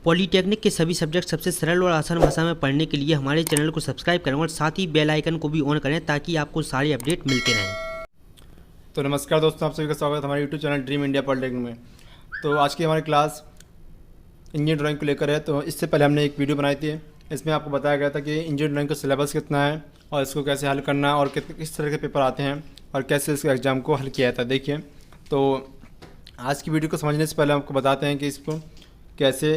Polytechnic के सभी subject सबसे सरल और आसान भाषा में पढ़ने के लिए हमारे चैनल को सब्सक्राइब करें और साथ ही बेल आइकन को भी ऑन करें ताकि आपको सारे अपडेट मिलते रहें। तो नमस्कार दोस्तों, आप सभी का स्वागत है हमारे YouTube channel dream India polytechnic में। तो आज की हमारी क्लास इंजीनियर ड्राइंग को लेकर है। तो इससे पहले हमने एक वीडियो बनाई थी, इसमें आपको बताया गया था कि इंजीनियर ड्राइंग का सिलेबस कितना है और इसको कैसे हल करना है और किस तरह के पेपर आते हैं और कैसे इसके एग्ज़ाम को हल किया जाता है। देखिए, तो आज की वीडियो को समझने से पहले आपको बताते हैं कि इसको कैसे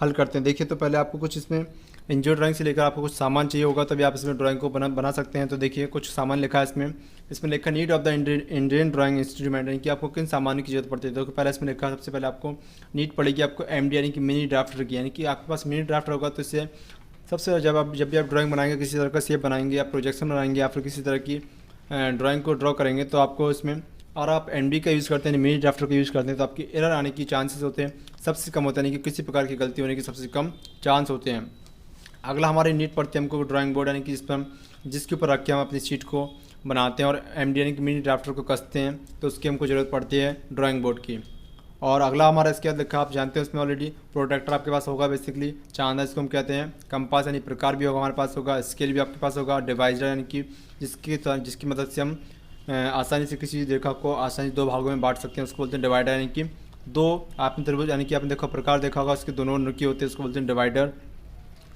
हल करते हैं। देखिए, तो पहले आपको कुछ इसमें इंजीनियर ड्राइंग से लेकर आपको कुछ सामान चाहिए होगा, तभी आप इसमें ड्राइंग को बना सकते हैं। तो देखिए, कुछ सामान लिखा है इसमें लिखा need of the Indian drawing instrument, यानी कि आपको किन सामानों की जरूरत पड़ती है। तो पहले इसमें लिखा, सबसे पहले आपको नीड पड़ेगी आपको एमडी यानी कि मिनी ड्राफ्टर की, यानी कि आपके पास मिनी ड्राफ्टर होगा। तो इससे सबसे जब भी आप ड्राइंग बनाएंगे, किसी तरह का शेप बनाएंगे या प्रोजेक्शन बनाएंगे या फिर किसी तरह की ड्राइंग को ड्रॉ करेंगे, तो आपको इसमें और आप एमडी का यूज़ करते हैं, मिनी ड्राफ्टर का यूज़ करते हैं, तो आपकी एरर आने की चांसेस होते हैं सबसे कम होता है, यानी कि किसी प्रकार की गलती होने की सबसे कम चांस होते हैं। अगला हमारी नीड पड़ती है हमको ड्राइंग बोर्ड, यानी कि जिस पर हम जिसके ऊपर रख के हम अपनी शीट को बनाते हैं और एमडी यानी कि मिनी ड्राफ्टर को कसते हैं, तो उसकी हमको ज़रूरत पड़ती है ड्राइंग बोर्ड की। और अगला हमारा इसके बाद लिखा, आप जानते हैं उसमें ऑलरेडी प्रोटेक्टर आपके पास होगा, बेसिकली चांदा इसको हम कहते हैं, कंपास यानी प्रकार भी होगा हमारे पास होगा, स्केल भी आपके पास होगा, डिवाइडर यानी कि जिसकी मदद से हम आसानी से किसी रेखा को आसानी दो भागों में बांट सकते हैं, उसको बोलते हैं डिवाइडर। यानी कि दो आपने त्रिभुज यानी कि आपने देखा प्रकार देखा होगा, उसके दोनों नुकी होते हैं, उसको बोलते हैं डिवाइडर।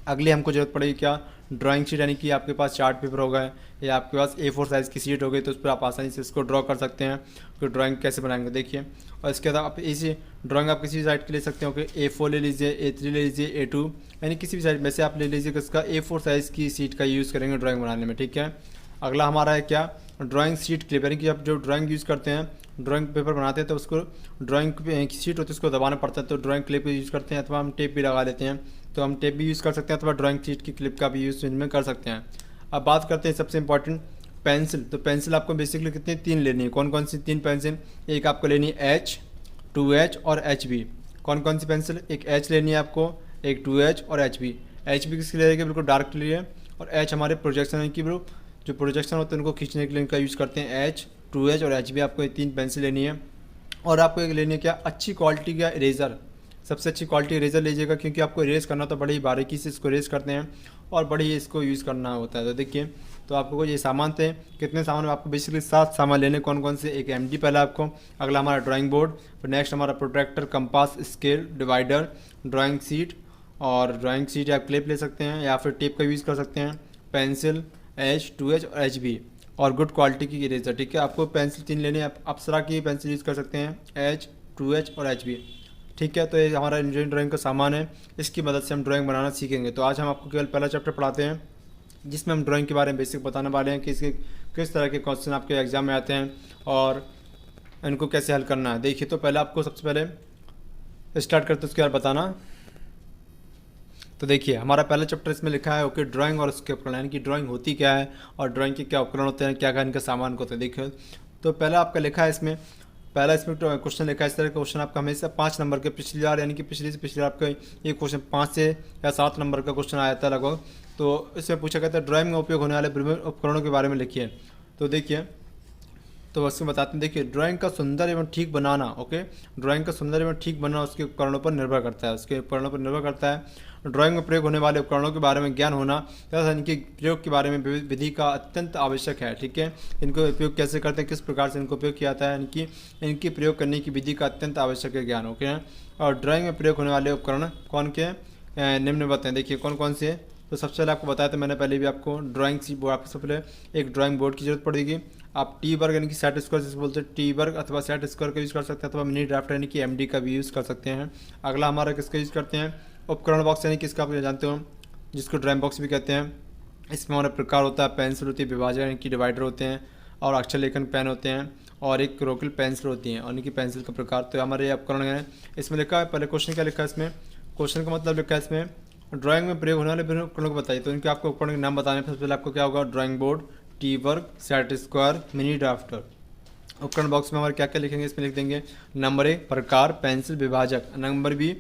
अगली हमको जरूरत पड़ेगी क्या, ड्राइंग शीट, यानी कि आपके पास चार्ट पेपर होगा या आपके पास A4 साइज़ की शीट हो गई, तो उस पर आप आसानी से इसको ड्रॉ कर सकते हैं कि ड्राइंग कैसे बनाएंगे। देखिए, और इसके बाद आप इसी ड्राइंग आप किसी भी साइड के ले सकते हो कि A4 ले लीजिए, A3 ले लीजिए, A2, यानी किसी भी साइड में से आप ले लीजिए कि उसका A4 साइज़ की शीट का यूज़ करेंगे ड्राइंग बनाने में। ठीक है, अगला हमारा है क्या, ड्राइंग शीट क्लिप, यानी कि आप जो ड्राइंग यूज़ करते हैं, ड्राइंग पेपर बनाते हैं, तो उसको ड्राइंग की शीट होती है उसको दबाना पड़ता है, तो ड्राइंग क्लिप यूज़ करते हैं, अथवा हम टेप भी लगा लेते हैं, तो हम टेप भी यूज़ कर सकते हैं अथवा ड्राइंग शीट की क्लिप का भी यूज़ इनमें कर सकते हैं। अब बात करते हैं सबसे इंपॉर्टेंट पेंसिल। तो पेंसिल आपको बेसिकली कितनी तीन लेनी है, कौन कौन सी तीन पेंसिल, एक आपको लेनी है H, 2H और HB। कौन कौन सी पेंसिल, एक H लेनी है आपको, एक 2H और HB। HB किसके लिए रहेगी, बिल्कुल डार्क के लिए, और H हमारे प्रोजेक्शन यानी कि जो प्रोजेक्शन होते हैं उनको खींचने के लिए इनका यूज़ करते हैं, H, 2H और HB। आपको ये तीन पेंसिल लेनी है। और आपको एक लेनी है क्या, अच्छी क्वालिटी का इरेज़र, सबसे अच्छी क्वालिटी इरेज़र लीजिएगा, क्योंकि आपको इरेज करना तो बड़ी ही बारीकी से इसको इरेज करते हैं और बड़ी ही इसको यूज़ करना होता है। तो देखिए, तो आपको कुछ ये सामान थे, कितने सामान में आपको बेसिकली 7 सामान लेने, कौन कौन से, एक एमडी पहला आपको, अगला हमारा ड्राइंग बोर्ड, फिर नेक्स्ट हमारा protractor, compass, scale, divider, drawing sheet, और ड्राइंग शीट या क्लिप ले सकते हैं या फिर टेप का यूज़ कर सकते हैं, पेंसिल H, 2H और HB, और गुड क्वालिटी की इरेजर। ठीक है, आपको पेंसिल तीन लेने, आप अप्सरा की पेंसिल यूज़ कर सकते हैं, H, 2H और HB। ठीक है, तो ये हमारा इंजीनियरिंग ड्राइंग का सामान है, इसकी मदद से हम ड्राइंग बनाना सीखेंगे। तो आज हम आपको केवल पहला चैप्टर पढ़ाते हैं, जिसमें हम ड्राइंग के बारे में बेसिक बताने वाले हैं कि इसके किस तरह के क्वेश्चन आपके एग्जाम में आते हैं और इनको कैसे हल करना है। देखिए, तो पहले आपको सबसे पहले स्टार्ट करते उसके बाद बताना। तो देखिए, हमारा पहला चैप्टर इसमें लिखा है ओके ड्राइंग और उसके उपकरण, यानी कि ड्राइंग होती क्या है और ड्राइंग के क्या उपकरण होते हैं, क्या क्या इनका सामान होता है। देखिए, तो पहला आपका लिखा है इसमें, पहला इसमें क्वेश्चन लिखा है, इस तरह का क्वेश्चन आपका हमेशा 5 नंबर के पिछली बार, यानी कि पिछली से पिछली आपका ये क्वेश्चन 5 से या 7 नंबर का क्वेश्चन आया था लगभग। तो इसमें पूछा गया था ड्राइंग में उपयोग होने वाले विभिन्न उपकरणों के बारे में लिखिए। तो देखिए, तो उसमें बताते हैं, देखिए ड्राइंग का सुंदर एवं ठीक बनाना, ओके, ड्राइंग का सुंदर एवं ठीक बनना उसके उपकरणों पर निर्भर करता है, उसके उपकरणों पर निर्भर करता है। ड्राइंग में प्रयोग होने वाले उपकरणों के बारे में ज्ञान होना तथा इनके प्रयोग के बारे में विधि का अत्यंत आवश्यक है। ठीक है, इनको उपयोग कैसे करते हैं, किस प्रकार से इनको उपयोग किया जाता है, इनकी प्रयोग करने की विधि का अत्यंत आवश्यक है ज्ञान। ओके, और ड्राइंग में प्रयोग होने वाले उपकरण कौन के निम्नवत हैं। देखिए कौन कौन से, तो सबसे पहले आपको बताया था मैंने पहले भी आपको, ड्राइंग सी बोर्ड, आपको सबसे पहले एक ड्राइंग बोर्ड की जरूरत पड़ेगी। आप टी वर्ग यानी कि सेट स्क्वायर जिसको बोलते हैं टी वर्ग अथवा सेट स्क्वायर का यूज़ कर सकते हैं, अथवा मिनी ड्राफ्टर यानी कि एमडी का भी यूज़ कर सकते हैं। अगला हमारा किसका यूज़ करते हैं, उपकरण बॉक्स, यानी किसका आप जानते हो, जिसको ड्राइंग बॉक्स भी कहते हैं। इसमें हमारा प्रकार होता है, पेंसिल होती है, विभाजक यानी कि डिवाइडर होते हैं, और अक्षर लेखन पेन होते हैं, और एक क्रोकिल पेंसिल होती है, और इनकी पेंसिल का प्रकार। तो हमारे ये उपकरण है। इसमें लिखा है, पहले क्वेश्चन क्या लिखा है इसमें, क्वेश्चन का मतलब लिखा है इसमें ड्राइंग में प्रयोग होने वाले विभिन्न उपकरणों को बताइए। तो इनके आपको उपकरण के नाम बताने, सबसे पहले आपको क्या होगा, ड्राइंग बोर्ड, टी वर्ग, सेट स्क्वायर, मिनी ड्राफ्टर। उपकरण बॉक्स में हमारे क्या क्या लिखेंगे, इसमें लिख देंगे नंबर 1 प्रकार, पेंसिल, विभाजक, नंबर 2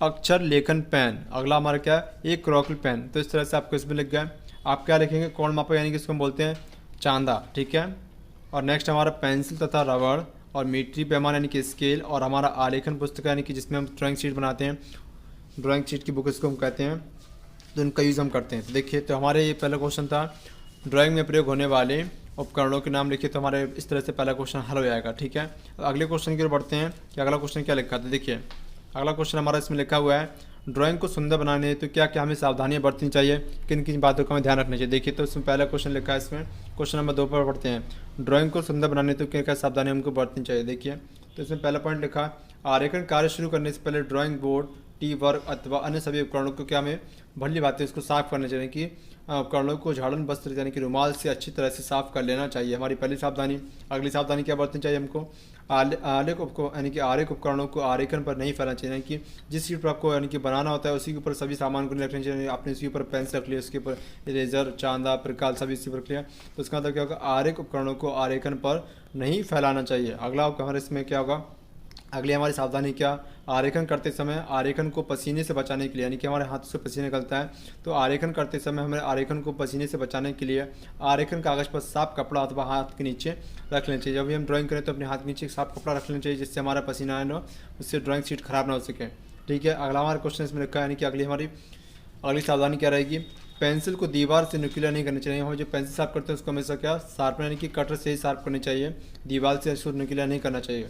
अक्षर लेखन पेन, अगला हमारा क्या, एक क्रॉकल पेन। तो इस तरह से आपको इसमें लिख गया। आप क्या लिखेंगे, कोण मापक, यानी कि इसको हम बोलते हैं चांदा। ठीक है, और नेक्स्ट हमारा पेंसिल तथा रबड़, और मीट्री पैमाना यानी कि स्केल, और हमारा आलेखन पुस्तिका यानी कि जिसमें हम ड्राइंग शीट बनाते हैं ड्राइंग शीट की बुक इसको हम कहते हैं, तो इनका यूज़ हम करते हैं। तो देखिए, तो हमारे ये पहला क्वेश्चन था ड्राइंग में प्रयोग होने वाले उपकरणों के नाम लिखिए। तो हमारे इस तरह से पहला क्वेश्चन हल हो जाएगा। ठीक है, तो अगले क्वेश्चन की ओर बढ़ते हैं कि अगला क्वेश्चन क्या लिखा था। देखिए, अगला क्वेश्चन हमारा इसमें लिखा हुआ है, ड्राइंग को सुंदर बनाने हेतु क्या क्या हमें सावधानियां बरतनी चाहिए, किन किन बातों का हमें ध्यान रखना चाहिए। देखिए, तो इसमें पहला क्वेश्चन लिखा है, इसमें क्वेश्चन नंबर 2 पर पढ़ते हैं, ड्राइंग को सुंदर बनाने हेतु क्या क्या सावधानियां हमको बरतनी चाहिए। देखिए, तो इसमें पहला पॉइंट लिखा, आरेखन कार्य शुरू करने से पहले ड्राइंग बोर्ड, टी वर्क अथवा अन्य सभी उपकरणों को क्या हमें भली बातें इसको साफ करना चाहिए कि उपकरणों को झाड़न वस्त्र यानी कि रुमाल से अच्छी तरह से साफ कर लेना चाहिए, हमारी पहली सावधानी। अगली सावधानी क्या बरतनी चाहिए हमको, आलेख यानी कि आरेख उपकरणों को आरेखन पर नहीं फैलाना चाहिए, यानी कि जिस शीट पर आपको यानी कि बनाना होता है उसी के ऊपर सभी सामान को नहीं रखना चाहिए। आपने उसी ऊपर पेंसिल रख लिया, उसके ऊपर इरेजर, चांदा, प्रकाल सभी इसी पर रख लिया, तो उसका मतलब क्या होगा, आरेख उपकरणों को आरेखन पर नहीं फैलाना चाहिए। अगला हमारे इसमें क्या होगा, अगली हमारी सावधानी क्या, आरेखन करते समय आरेखन को पसीने से बचाने के लिए, यानी कि हमारे हाथ से पसीने निकलता है, तो आरेखन करते समय हमें आरेखन को पसीने से बचाने के लिए आरेखन कागज़ पर साफ कपड़ा अथवा हाथ के नीचे रख लेना चाहिए। जब भी हम ड्राइंग करें तो अपने हाथ के नीचे साफ कपड़ा रख लेना चाहिए, जिससे हमारा पसीना है ना, उससे ड्राइंग शीट खराब ना हो सके। ठीक है, अगला हमारा क्वेश्चन इसमें लिखा है, यानी कि अगली सावधानी क्या रहेगी, पेंसिल को दीवार से नुकीला नहीं करना चाहिए। हम जो पेंसिल साफ करते हैं उसको हमेशा क्या शार्पनर यानी कि कटर से ही साफ करनी चाहिए, दीवार से इसको नुकीला नहीं करना चाहिए।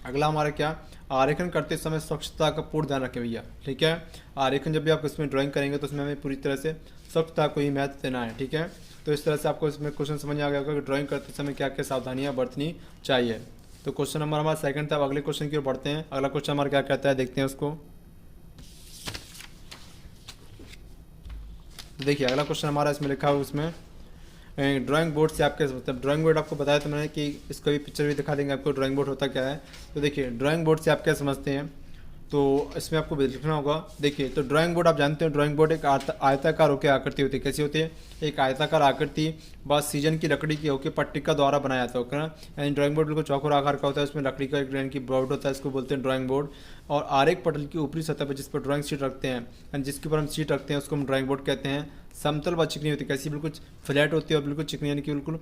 अगला हमारा क्या, आरेखन करते समय स्वच्छता का पूर्ण ध्यान रखें भैया। ठीक है, आरेखन जब भी आप इसमें ड्राइंग करेंगे तो उसमें हमें पूरी तरह से स्वच्छता को ही महत्व देना है। ठीक है, तो इस तरह से आपको इसमें क्वेश्चन समझ आ गया होगा कि ड्राइंग करते समय क्या क्या सावधानियां बरतनी चाहिए। तो क्वेश्चन नंबर हमारा सेकंड था। अब अगले क्वेश्चन की ओर बढ़ते हैं। अगला क्वेश्चन हमारा क्या कहता है, देखते हैं उसको। देखिए, अगला क्वेश्चन हमारा इसमें लिखा हुआ, उसमें ड्राइंग बोर्ड से आपके मतलब ड्राइंग बोर्ड आपको बताया तो मैंने कि इसका भी पिक्चर भी दिखा देंगे आपको ड्राइंग बोर्ड होता क्या है। तो देखिए, ड्राइंग बोर्ड से आप क्या समझते हैं, तो इसमें आपको लिखना होगा। देखिए, तो ड्राइंग बोर्ड आप जानते हो, ड्राइंग बोर्ड एक आयताकार होकर आकृति होती है। कैसी होती है, एक आयताकार आकृति बस सीजन की लकड़ी की होकर पट्टिका द्वारा बनाया जाता है ना, यानी ड्राइंग बोर्ड बिल्कुल चौकोर आकार का होता है, उसमें लकड़ी का एक यानी कि बोर्ड होता है, इसको बोलते हैं ड्राइंग बोर्ड। और आरेख पटल की ऊपरी सतह पर जिस पर ड्राइंग शीट रखते हैं, यानी जिसके ऊपर हम शीट रखते हैं उसको हम ड्राइंग बोर्ड कहते हैं। समतल व चिकनी होती है, कैसी बिल्कुल फ्लैट होती है और बिल्कुल चिकनी यानी कि बिल्कुल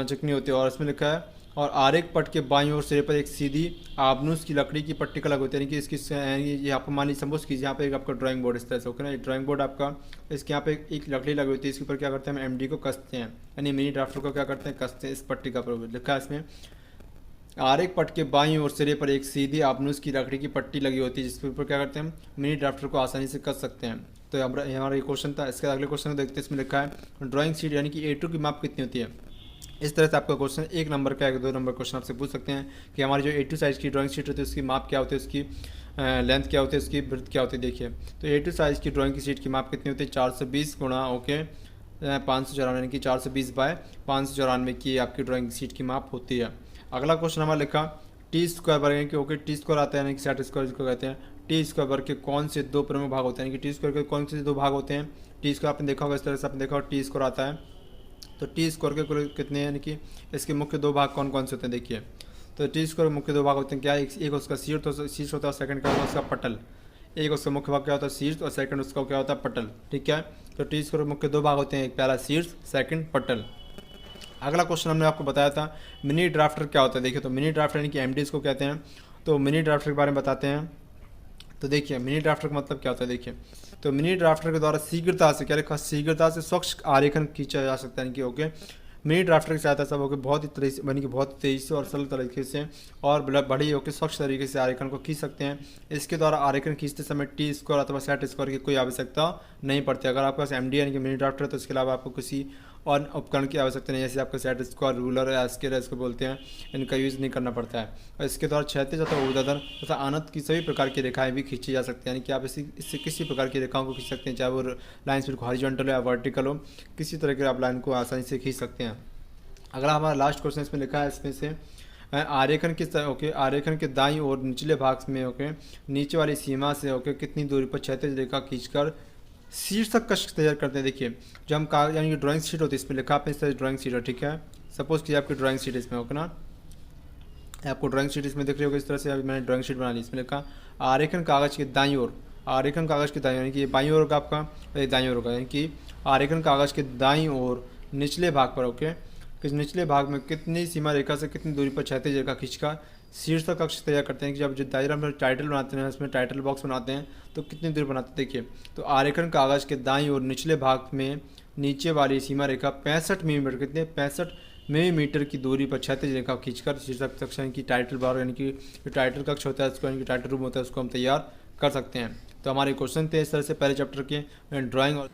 चिकनी होती है। और इसमें लिखा है, और आरेख पट के बाईं ओर सिरे पर एक सीधी आबनूस की लकड़ी की पट्टिका लगी होती है, यानी कि इसकी ये आपको मान लीजिए सपोज कीजिए यहाँ पे एक आपका ड्राइंग बोर्ड इस तरह से होकर ना, ड्राइंग बोर्ड आपका, इसके यहाँ पे एक लकड़ी लगी होती है, इसके ऊपर क्या करते हैं हम एमडी को कसते हैं, यानी मिनी ड्राफ्टर को क्या करते हैं कसते हैं। इस पट्टिका पर लिखा है इसमें, आरेख पट के बाईं ओर सिरे पर एक सीधी आबनूस की लकड़ी की पट्टी लगी होती है, जिसके ऊपर क्या करते हैं हम मिनी ड्राफ्टर को आसानी से कस सकते हैं। तो हमारा ये क्वेश्चन था। इसके अगले क्वेश्चन को देखते हैं। इसमें लिखा है, ड्राइंग शीट यानी कि A2 की माप कितनी होती है। इस तरह से आपका क्वेश्चन 1 नंबर का 2 नंबर क्वेश्चन आपसे पूछ सकते हैं कि हमारी जो A2 साइज़ की ड्राइंग शीट होती है उसकी माप क्या होती है, उसकी लेंथ क्या होती है, उसकी ब्रेथ क्या होती है। देखिए, तो A2 साइज़ की ड्राइंग की शीट की माप कितनी होती है, 420 गुणा 594, यानी कि 420 बाय 594 की आपकी ड्राइंग शीट की माप होती है। अगला क्वेश्चन हमारा लिखा, टी स्क्वायर वर्ग यानी कि टी स्क्वायर आता है, यानी कि सेट स्क्वायर जिसको कहते हैं। टी स्क्वायर वर्ग के कौन से 2 प्रमुख भाग होते हैं, यानी कि टी स्क्वायर के कौन से 2 भाग होते हैं। टी स्क्वायर आपने देखा होगा, इस तरह से आपने देखा होगा टी स्क्वायर आता है। तो टी स्क्वायर के कुल कितने हैं, यानी कि इसके मुख्य 2 भाग कौन कौन से होते हैं। देखिए, तो टी स्क्वायर के मुख्य 2 भाग होते हैं क्या, एक उसका शीर्ष होता है और सेकंड क्या होता है उसका पटल। एक उसका मुख्य भाग क्या होता है शीर्ष और सेकंड उसका क्या होता है पटल। ठीक है, तो टी स्क्वायर के मुख्य 2 भाग होते हैं, एक पहला शीर्ष, सेकंड पटल। अगला क्वेश्चन हमने आपको बताया था, मिनी ड्राफ्टर क्या होता है। देखिए, तो मिनी ड्राफ्टर यानी कि एमडी इसको कहते हैं। तो मिनी ड्राफ्टर के बारे में बताते हैं। तो देखिए, मिनी ड्राफ्टर का मतलब क्या होता है। देखिए, तो मिनी ड्राफ्टर के द्वारा शीघ्रता से क्या लिखा, शीघ्रता से स्वच्छ आरेखन खींचा जा सकता है, यानी कि ओके मिनी ड्राफ्टर की सहायता से होकर बहुत ही तरह से यानी कि बहुत तेज़ी से और सरल तरीके से और बड़ी होकर स्वच्छ तरीके से आरेखन को खींच सकते हैं। इसके द्वारा आरेखन खींचते समय टी स्क्वायर अथवा सेट स्क्वायर की कोई आवश्यकता नहीं पड़ती। अगर आपके पास एमडी यानी कि मिनी ड्राफ्टर है तो इसके अलावा आपको किसी और उपकरण की आवश्यकता नहीं है, जैसे आपका सेट स्क्वायर, रूलर या स्केल इसको बोलते हैं, इनका यूज़ नहीं करना पड़ता है। और इसके द्वारा क्षैतिज अथवा ऊर्ध्वाधर तथा अनंत की सभी प्रकार की रेखाएं भी खींची जा सकती हैं, यानी कि आप इससे किसी प्रकार की रेखाओं को खींच सकते हैं, चाहे वो लाइन्स बिल्कुल हॉरिजॉन्टल या वर्टिकल हो, किसी तरह के आप लाइन को आसानी से खींच सकते हैं। अगला हमारा लास्ट क्वेश्चन इसमें लिखा है, इसमें से आरेखन के आरेखन के दाईं और निचले भाग में नीचे वाली सीमा से कितनी दूरी पर क्षैतिज रेखा खींचकर शीर्षक कश तैयार करते हैं। देखिए, जो हम कागज यानी कि ड्राइंग शीट होती है, इसमें लिखा आपने इस तरह ड्राइंग शीट है। ठीक है, सपोज कि आपकी ड्राइंग शीट इसमें ना, आपको ड्राइंग शीट इसमें दिख रही होगी, इस तरह से अभी मैंने ड्राइंग शीट बना ली। इसमें लिखा आरेखन कागज के दाईं ओर, आरेखन कागज के दाईं, यानी कि बाईं ओर होगा आपका, दाईं ओर होगा, यानी कि आरेखन कागज के दाईं ओर निचले भाग पर कि निचले भाग में कितनी सीमा रेखा से कितनी दूरी पर क्षैतिज रेखा खींचकर शीर्षक कक्ष तैयार करते हैं कि जब जो डायग्राम में टाइटल बनाते हैं, उसमें टाइटल बॉक्स बनाते हैं तो कितनी दूर बनाते हैं। देखिए, तो आरेखन कागज के दाईं और निचले भाग में नीचे वाली सीमा रेखा 65 मिलीमीटर, कितने 65 मिलीमीटर की दूरी पर क्षैतिज रेखा खींचकर शीर्षक कक्ष यानी कि टाइटल बार यानी कि जो टाइटल कक्ष होता है उसको यानी कि टाइटल रूम होता है उसको हम तैयार कर सकते हैं। तो हमारे क्वेश्चन थे इस तरह से पहले चैप्टर के ड्राइंग। और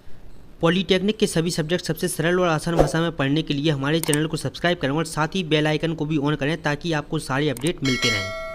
पॉलीटेक्निक के सभी सब्जेक्ट सबसे सरल और आसान भाषा में पढ़ने के लिए हमारे चैनल को सब्सक्राइब करें और साथ ही बेल आइकन को भी ऑन करें ताकि आपको सारे अपडेट मिलते रहें।